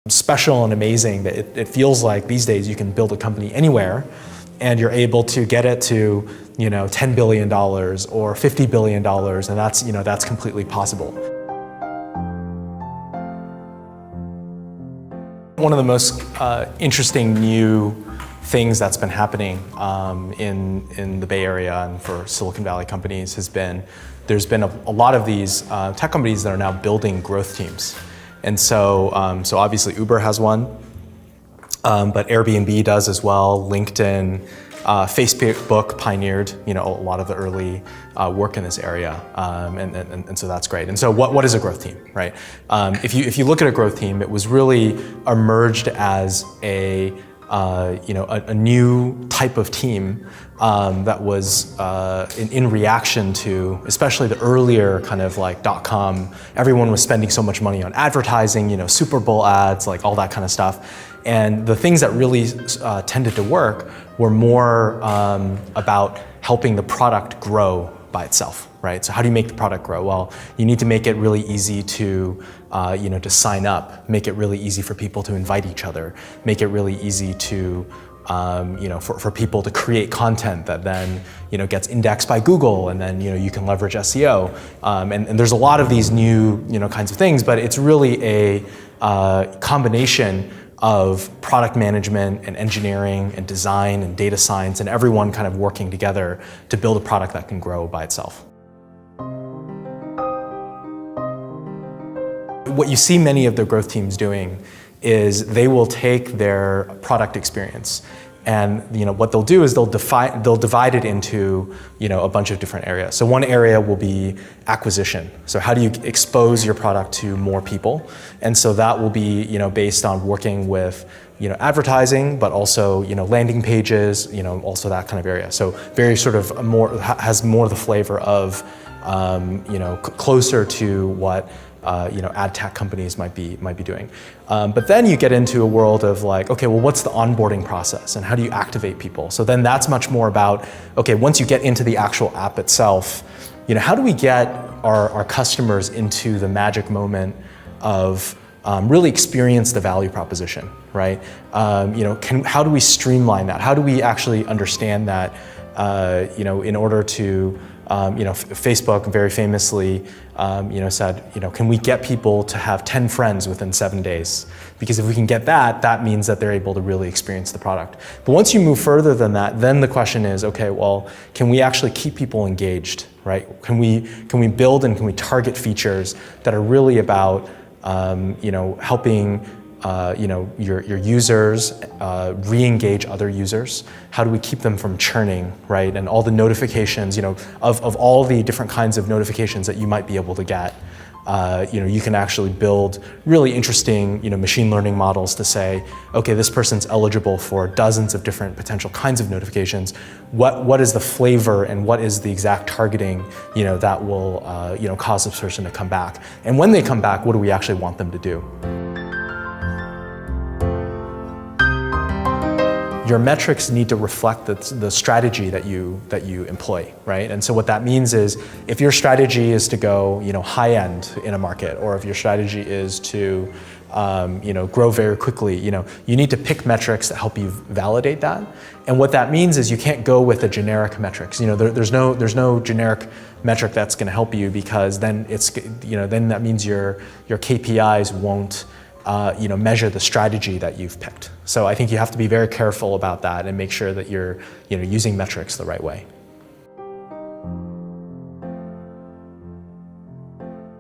special and amazing that it feels like these days you can build a company anywhere and you're able to get it to, $10 billion or $50 billion, and that's completely possible. One of the most interesting new things that's been happening in the Bay Area and for Silicon Valley companies has been, there's been a lot of these tech companies that are now building growth teams. And so obviously Uber has one, but Airbnb does as well, LinkedIn, Facebook pioneered, a lot of the early work in this area, and so that's great. And so what is a growth team, right? If you look at a growth team, it was really emerged as a new type of team that was in reaction to, especially the earlier kind of like .com. Everyone was spending so much money on advertising, Super Bowl ads, like all that kind of stuff. And the things that really tended to work were more about helping the product grow by itself, right? So how do you make the product grow? Well, you need to make it really easy to sign up, make it really easy for people to invite each other, make it really easy to, for people to create content that then, gets indexed by Google, and then, you can leverage SEO. And there's a lot of these new, kinds of things, but it's really a combination of product management and engineering and design and data science and everyone kind of working together to build a product that can grow by itself. What you see many of the growth teams doing is they will take their product experience and what they'll do is they'll divide it into a bunch of different areas. So one area will be acquisition. So how do you expose your product to more people? And so that will be based on working with advertising, but also landing pages, also that kind of area. So very sort of has more the flavor of closer to what ad tech companies might be doing. But then you get into a world of like, okay, well, what's the onboarding process and how do you activate people? So then that's much more about, okay, once you get into the actual app itself, how do we get our customers into the magic moment of really experience the value proposition, right? How do we streamline that? How do we actually understand that, in order to Facebook very famously, said, can we get people to have 10 friends within 7 days? Because if we can get that, that means that they're able to really experience the product. But once you move further than that, then the question is, okay, well, can we actually keep people engaged, right? Can we build and can we target features that are really about, helping your users re-engage other users? How do we keep them from churning, right? And all the notifications, of all the different kinds of notifications that you might be able to get, you can actually build really interesting, machine learning models to say, okay, this person's eligible for dozens of different potential kinds of notifications. What is the flavor and what is the exact targeting, that will, cause this person to come back? And when they come back, what do we actually want them to do? Your metrics need to reflect the strategy that you employ, right? And so what that means is, if your strategy is to go, high end in a market, or if your strategy is to, grow very quickly, you need to pick metrics that help you validate that. And what that means is you can't go with a generic metrics. There's no generic metric that's going to help you, because then then that means your KPIs won't measure the strategy that you've picked. So I think you have to be very careful about that and make sure that you're using metrics the right way.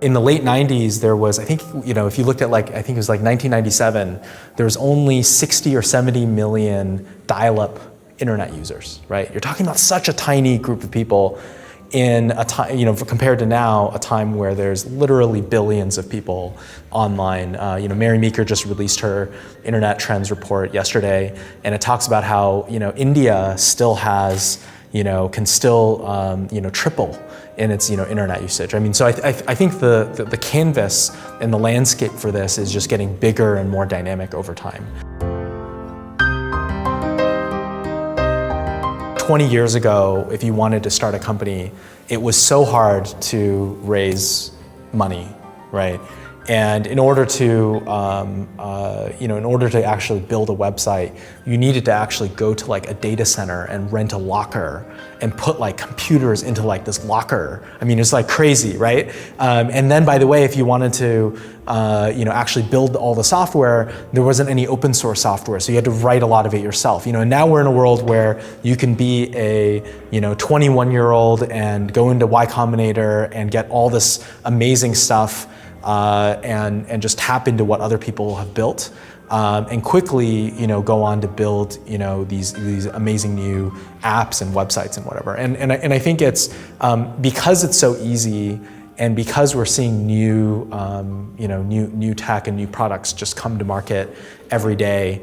In the late 90s, there was, I think, if you looked at I think it was 1997, there was only 60 or 70 million dial-up internet users, right? You're talking about such a tiny group of people in a time, compared to now, a time where there's literally billions of people online. Mary Meeker just released her Internet Trends report yesterday, and it talks about how, India still has, can still, triple in its, internet usage. I mean, so I think the canvas and the landscape for this is just getting bigger and more dynamic over time. 20 years ago, if you wanted to start a company, it was so hard to raise money, right? And in order to, in order to actually build a website, you needed to actually go to like a data center and rent a locker and put like computers into like this locker. I mean, it's like crazy, right? And then, by the way, if you wanted to, actually build all the software, there wasn't any open source software, so you had to write a lot of it yourself. And now we're in a world where you can be a 21-year-old and go into Y Combinator and get all this amazing stuff. And just tap into what other people have built, and quickly, go on to build, these amazing new apps and websites and whatever. And I think it's because it's so easy, and because we're seeing new, new tech and new products just come to market every day.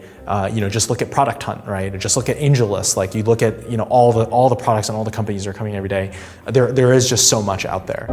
Just look at Product Hunt, right? Or just look at AngelList. Like you look at, all the products and all the companies that are coming every day. There is just so much out there.